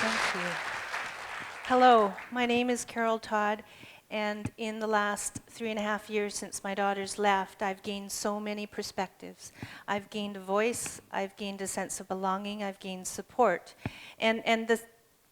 Thank you. Hello, my name is Carol Todd, and in the last 3.5 years since my daughters left, I've gained so many perspectives. I've gained a voice, I've gained a sense of belonging, I've gained support. And the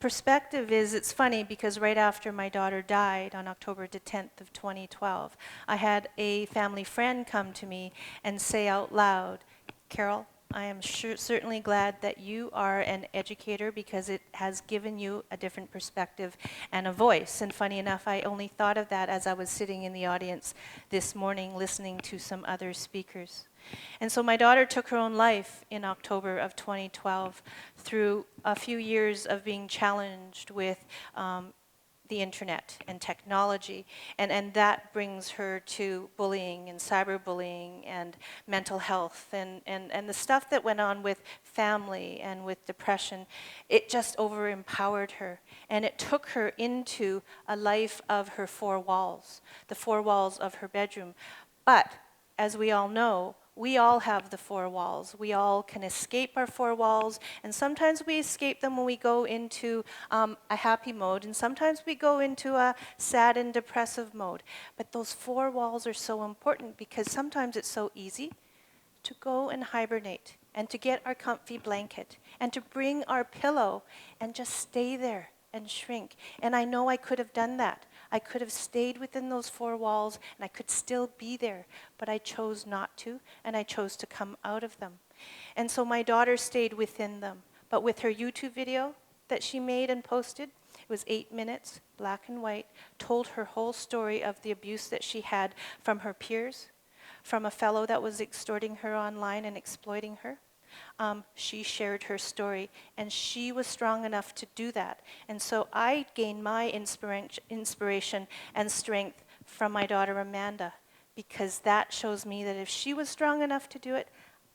perspective is, it's funny because right after my daughter died on October the 10th of 2012, I had a family friend come to me and say out loud, Carol, I am certainly glad that you are an educator because it has given you a different perspective and a voice. And funny enough, I only thought of that as I was sitting in the audience this morning listening to some other speakers. And so my daughter took her own life in October of 2012 through a few years of being challenged with the internet and technology, and that brings her to bullying and cyberbullying and mental health and the stuff that went on with family and with depression. It just over-empowered her, and it took her into a life of her four walls, the four walls of her bedroom. But as we all know, we all have the four walls. We all can escape our four walls, and sometimes we escape them when we go into a happy mode, and sometimes we go into a sad and depressive mode. But those four walls are so important because sometimes it's so easy to go and hibernate and to get our comfy blanket and to bring our pillow and just stay there and shrink. And I know I could have done that. I could have stayed within those four walls and I could still be there, but I chose not to, and I chose to come out of them. And so my daughter stayed within them, but with her YouTube video that she made and posted, it was 8 minutes, black and white, told her whole story of the abuse that she had from her peers, from a fellow that was extorting her online and exploiting her. She shared her story, and she was strong enough to do that. And so I gained my inspiration and strength from my daughter Amanda, because that shows me that if she was strong enough to do it,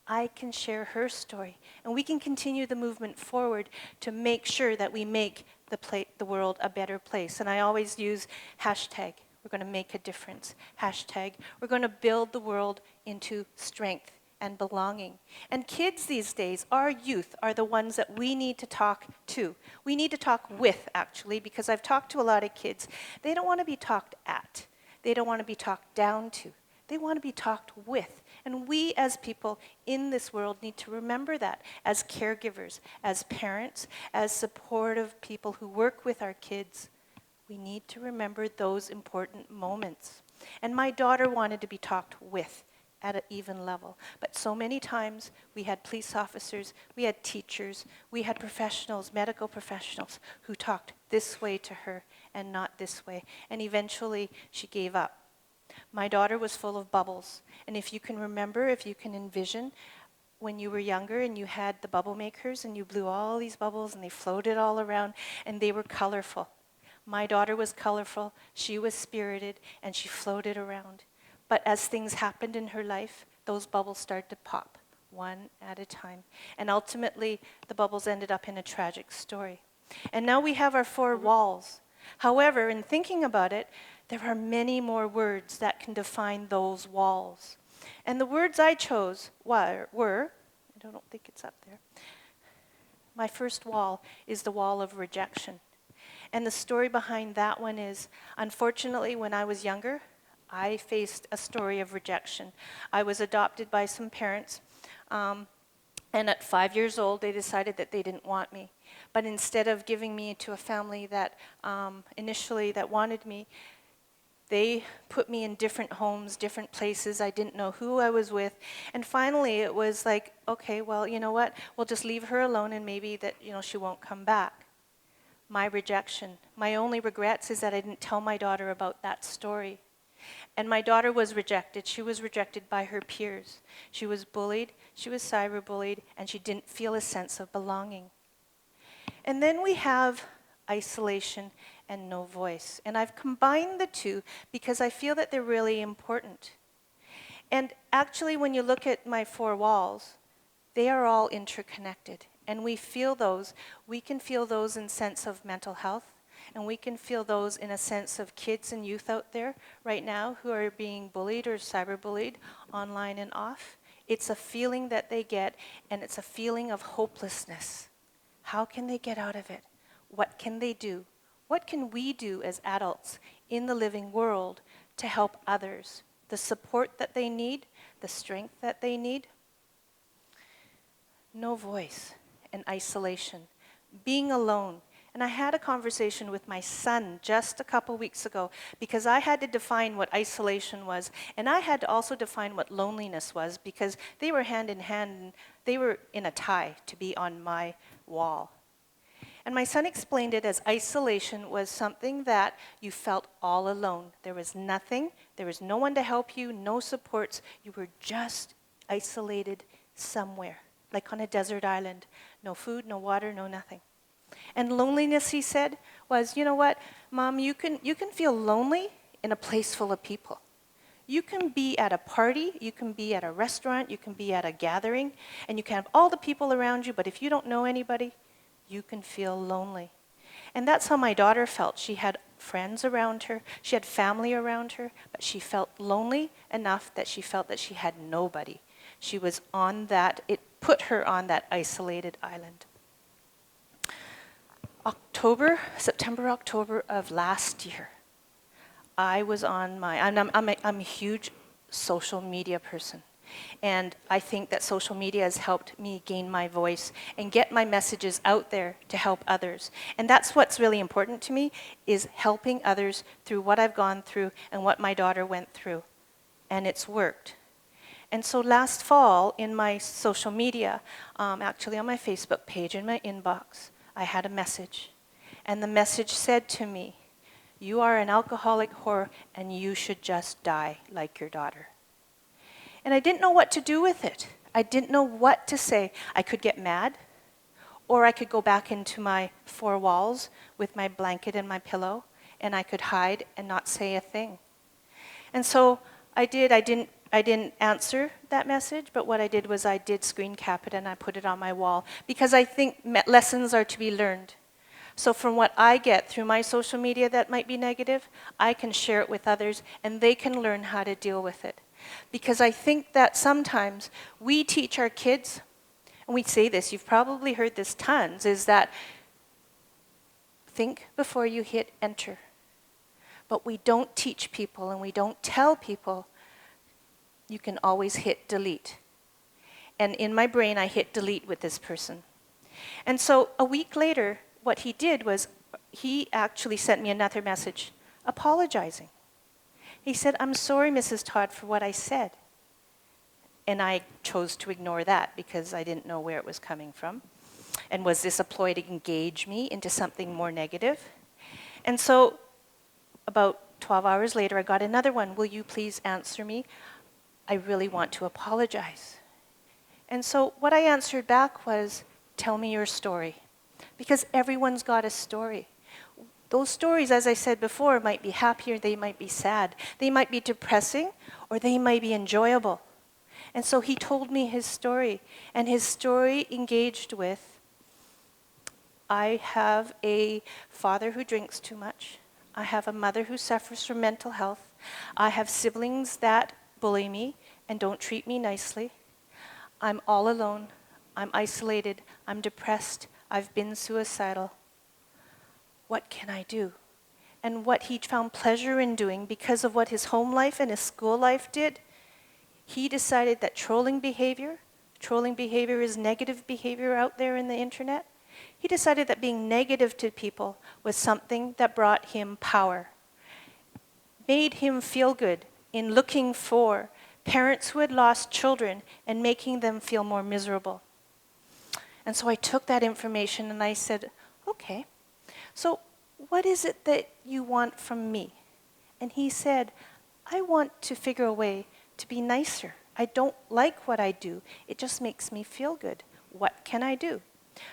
I can share her story. And we can continue the movement forward to make sure that we make the world a better place. And I always use hashtag, we're going to make a difference. Hashtag, we're going to build the world into strength and belonging. And kids these days, our youth, are the ones that we need to talk to. We need to talk with, actually, because I've talked to a lot of kids. They don't want to be talked at. They don't want to be talked down to. They want to be talked with. And we as people in this world need to remember that as caregivers, as parents, as supportive people who work with our kids. We need to remember those important moments. And my daughter wanted to be talked with at an even level. But so many times we had police officers, we had teachers, we had professionals, medical professionals, who talked this way to her and not this way. And eventually she gave up. My daughter was full of bubbles. And if you can remember, if you can envision, when you were younger and you had the bubble makers and you blew all these bubbles and they floated all around and they were colorful. My daughter was colorful, she was spirited, and she floated around. But as things happened in her life, those bubbles started to pop, one at a time. And ultimately, the bubbles ended up in a tragic story. And now we have our four walls. However, in thinking about it, there are many more words that can define those walls. And the words I chose were, I don't think it's up there. My first wall is the wall of rejection. And the story behind that one is, unfortunately, when I was younger, I faced a story of rejection. I was adopted by some parents, and at 5 years old, they decided that they didn't want me. But instead of giving me to a family that initially that wanted me, they put me in different homes, different places. I didn't know who I was with. And finally, it was like, okay, well, you know what? We'll just leave her alone, and maybe that, she won't come back. My rejection. My only regrets is that I didn't tell my daughter about that story. And my daughter was rejected. She was rejected by her peers. She was bullied, she was cyberbullied, and she didn't feel a sense of belonging. And then we have isolation and no voice. And I've combined the two because I feel that they're really important. And actually, when you look at my four walls, they are all interconnected. And we feel those. We can feel those in sense of mental health. And we can feel those in a sense of kids and youth out there right now who are being bullied or cyberbullied online and off. It's a feeling that they get, and it's a feeling of hopelessness. How can they get out of it? What can they do? What can we do as adults in the living world to help others? The support that they need, the strength that they need. No voice and isolation, being alone. And I had a conversation with my son just a couple weeks ago because I had to define what isolation was, and I had to also define what loneliness was because they were hand in hand and they were in a tie to be on my wall. And my son explained it as isolation was something that you felt all alone. There was nothing, there was no one to help you, no supports. You were just isolated somewhere, like on a desert island. No food, no water, no nothing. And loneliness, he said, was, you know what, Mom, you can feel lonely in a place full of people. You can be at a party, you can be at a restaurant, you can be at a gathering, and you can have all the people around you, but if you don't know anybody, you can feel lonely. And that's how my daughter felt. She had friends around her, she had family around her, but she felt lonely enough that she felt that she had nobody. She was on that, it put her on that isolated island. September, October of last year, I was on I'm a huge social media person. And I think that social media has helped me gain my voice and get my messages out there to help others. And that's what's really important to me, is helping others through what I've gone through and what my daughter went through. And it's worked. And so last fall, in my social media, actually on my Facebook page, in my inbox, I had a message. And the message said to me, "You are an alcoholic whore and you should just die like your daughter." And I didn't know what to do with it. I didn't know what to say. I could get mad, or I could go back into my four walls with my blanket and my pillow, and I could hide and not say a thing. And so I didn't answer that message, but what I did was I did screen cap it and I put it on my wall, because I think lessons are to be learned. So from what I get through my social media that might be negative, I can share it with others and they can learn how to deal with it. Because I think that sometimes we teach our kids, and we say this, you've probably heard this tons, is that think before you hit enter. But we don't teach people and we don't tell people you can always hit delete. And in my brain, I hit delete with this person. And so a week later, what he did was he actually sent me another message apologizing. He said, "I'm sorry, Mrs. Todd, for what I said." And I chose to ignore that because I didn't know where it was coming from. And was this a ploy to engage me into something more negative? And so about 12 hours later, I got another one. "Will you please answer me? I really want to apologize." And so what I answered back was, "Tell me your story." Because everyone's got a story. Those stories, as I said before, might be happy or they might be sad. They might be depressing or they might be enjoyable. And so he told me his story. And his story engaged with, I have a father who drinks too much. I have a mother who suffers from mental health. I have siblings that bully me and don't treat me nicely. I'm all alone. I'm isolated. I'm depressed. I've been suicidal. What can I do? And what he found pleasure in doing, because of what his home life and his school life did, he decided that trolling behavior is negative behavior out there in the internet. He decided that being negative to people was something that brought him power, made him feel good in looking for parents who had lost children and making them feel more miserable. And so I took that information and I said, okay, so what is it that you want from me? And he said, I want to figure a way to be nicer. I don't like what I do. It just makes me feel good. What can I do?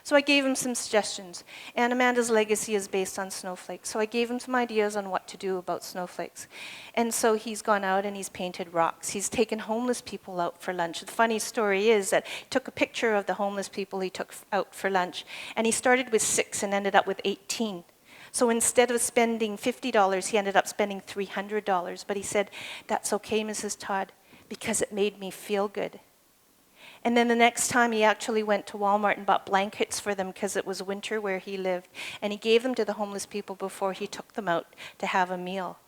So I gave him some suggestions. And Amanda's legacy is based on snowflakes. So I gave him some ideas on what to do about snowflakes. And so he's gone out and he's painted rocks. He's taken homeless people out for lunch. The funny story is that he took a picture of the homeless people he took out for lunch. And he started with 6 and ended up with 18. So instead of spending $50, he ended up spending $300. But he said, that's okay, Mrs. Todd, because it made me feel good. And then the next time he actually went to Walmart and bought blankets for them because it was winter where he lived. And he gave them to the homeless people before he took them out to have a meal.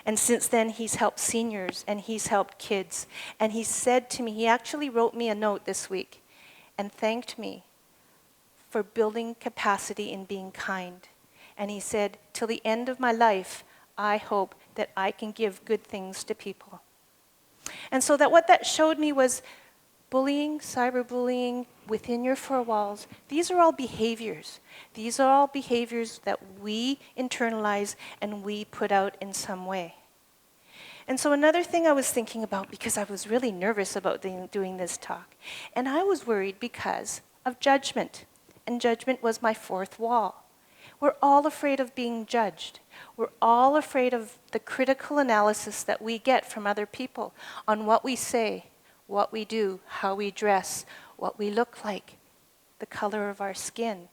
And since then, he's helped seniors and he's helped kids. And he said to me, he actually wrote me a note this week and thanked me for building capacity in being kind. And he said, till the end of my life, I hope that I can give good things to people. And so what that showed me was bullying, cyberbullying, within your four walls, these are all behaviors. These are all behaviors that we internalize and we put out in some way. And so another thing I was thinking about, because I was really nervous about doing this talk, and I was worried because of judgment. And judgment was my fourth wall. We're all afraid of being judged. We're all afraid of the critical analysis that we get from other people on what we say, what we do, how we dress, what we look like, the color of our skin.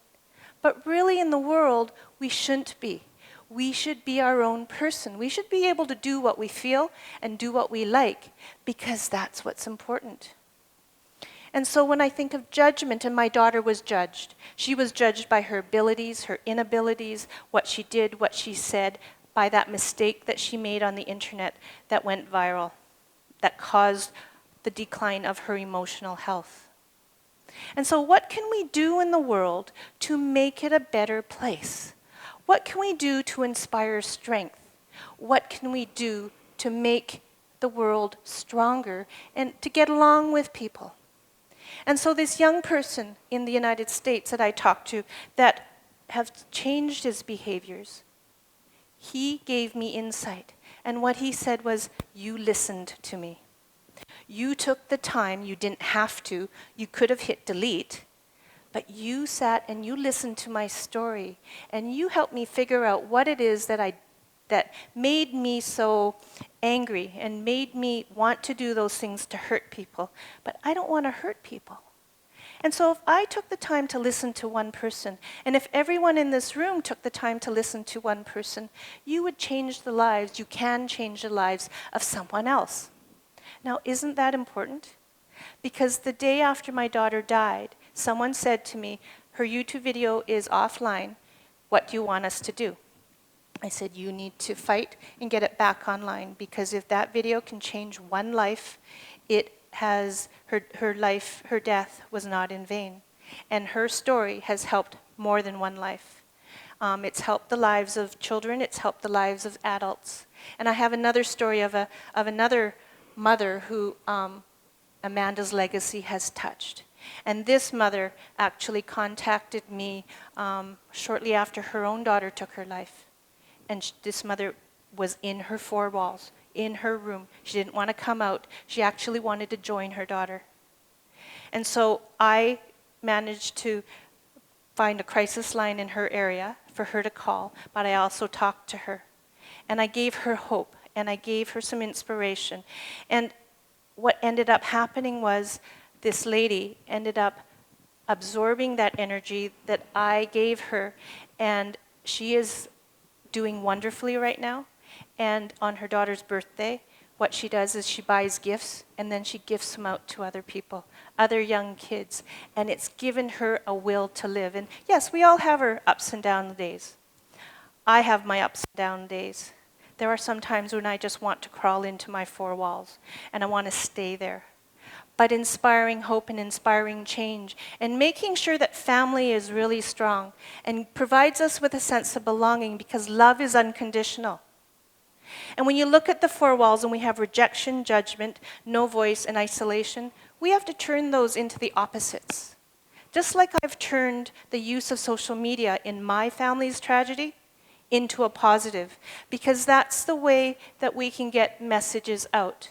But really in the world, we shouldn't be. We should be our own person. We should be able to do what we feel and do what we like, because that's what's important. And so when I think of judgment, and my daughter was judged. She was judged by her abilities, her inabilities, what she did, what she said, by that mistake that she made on the internet that went viral, that caused the decline of her emotional health. And so what can we do in the world to make it a better place? What can we do to inspire strength? What can we do to make the world stronger and to get along with people? And so this young person in the United States that I talked to that have changed his behaviors, he gave me insight. And what he said was, you listened to me. You took the time, you didn't have to, you could have hit delete, but you sat and you listened to my story and you helped me figure out what it is that made me so angry and made me want to do those things to hurt people. But I don't want to hurt people. And so if I took the time to listen to one person, and if everyone in this room took the time to listen to one person, you would change the lives, you can change the lives of someone else. Now, isn't that important? Because the day after my daughter died, someone said to me, her YouTube video is offline, what do you want us to do? I said, you need to fight and get it back online, because if that video can change one life, it has, her life, her death was not in vain. And her story has helped more than one life. It's helped the lives of children, it's helped the lives of adults. And I have another story of another mother who Amanda's legacy has touched. And this mother actually contacted me shortly after her own daughter took her life. And this mother was in her four walls, in her room. She didn't want to come out. She actually wanted to join her daughter. And so I managed to find a crisis line in her area for her to call, but I also talked to her. And I gave her hope, and I gave her some inspiration. And what ended up happening was this lady ended up absorbing that energy that I gave her, and she is doing wonderfully right now. And on her daughter's birthday, what she does is she buys gifts and then she gifts them out to other people, other young kids. And it's given her a will to live. And yes, we all have our ups and down days. I have my ups and down days. There are some times when I just want to crawl into my four walls and I want to stay there. But inspiring hope and inspiring change and making sure that family is really strong and provides us with a sense of belonging, because love is unconditional. And when you look at the four walls and we have rejection, judgment, no voice, and isolation, we have to turn those into the opposites. Just like I've turned the use of social media in my family's tragedy into a positive, because that's the way that we can get messages out.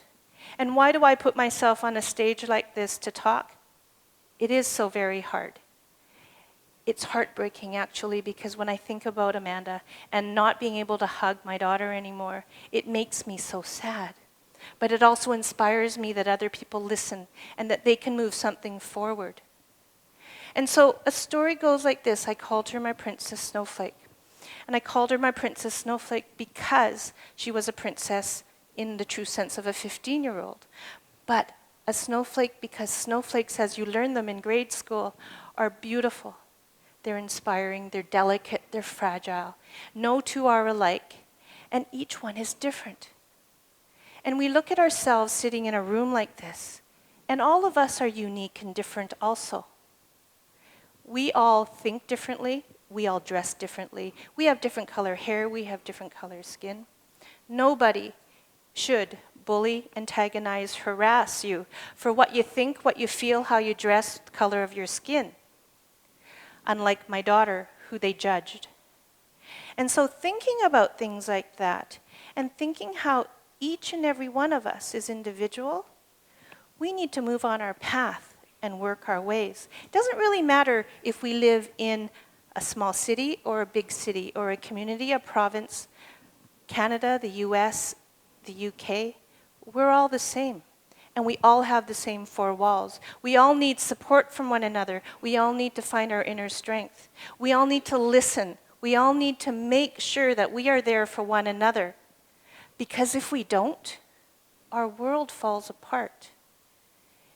And why do I put myself on a stage like this to talk? It is so very hard. It's heartbreaking, actually, because when I think about Amanda and not being able to hug my daughter anymore, it makes me so sad. But it also inspires me that other people listen and that they can move something forward. And so a story goes like this. I called her my Princess Snowflake. And I called her my Princess Snowflake because she was a princess in the true sense of a 15-year-old. But A snowflake, because snowflakes, as you learn them in grade school, are beautiful. They're inspiring, they're delicate, they're fragile. No two are alike, and each one is different. And we look at ourselves sitting in a room like this, and all of us are unique and different also. We all think differently, we all dress differently, we have different color hair, we have different color skin. Nobody should bully, antagonize, harass you for what you think, what you feel, how you dress, the color of your skin. Unlike my daughter, who they judged. And so thinking about things like that, and thinking how each and every one of us is individual, we need to move on our path and work our ways. It doesn't really matter if we live in a small city or a big city or a community, a province, Canada, the US, the UK, we're all the same. And we all have the same four walls. We all need support from one another. We all need to find our inner strength. We all need to listen. We all need to make sure that we are there for one another. Because if we don't, our world falls apart.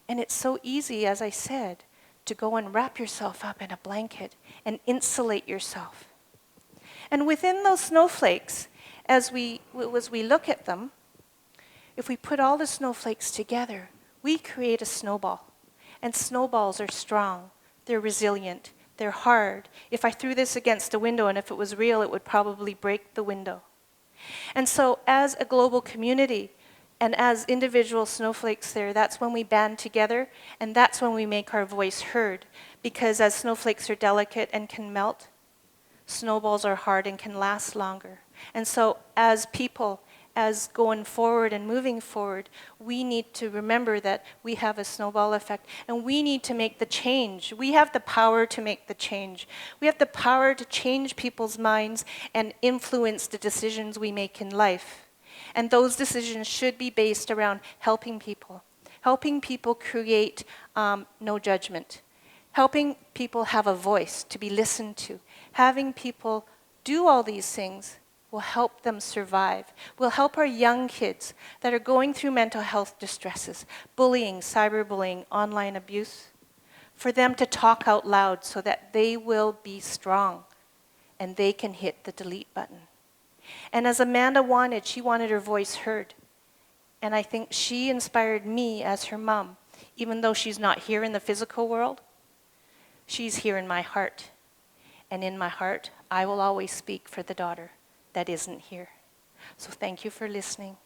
And it's so easy, as I said, to go and wrap yourself up in a blanket and insulate yourself. And within those snowflakes, as we look at them, if we put all the snowflakes together, we create a snowball. And snowballs are strong, they're resilient, they're hard. If I threw this against a window and if it was real, it would probably break the window. And so as a global community and as individual snowflakes there, that's when we band together and that's when we make our voice heard. Because as snowflakes are delicate and can melt, snowballs are hard and can last longer. And so as people, as going forward and moving forward, we need to remember that we have a snowball effect and we need to make the change. We have the power to make the change. We have the power to change people's minds and influence the decisions we make in life. And those decisions should be based around helping people create no judgment, helping people have a voice to be listened to, having people do all these things will help them survive, will help our young kids that are going through mental health distresses, bullying, cyberbullying, online abuse, for them to talk out loud so that they will be strong and they can hit the delete button. And as Amanda wanted, she wanted her voice heard. And I think she inspired me as her mom. Even though she's not here in the physical world, she's here in my heart. And in my heart, I will always speak for the daughter that isn't here. So thank you for listening.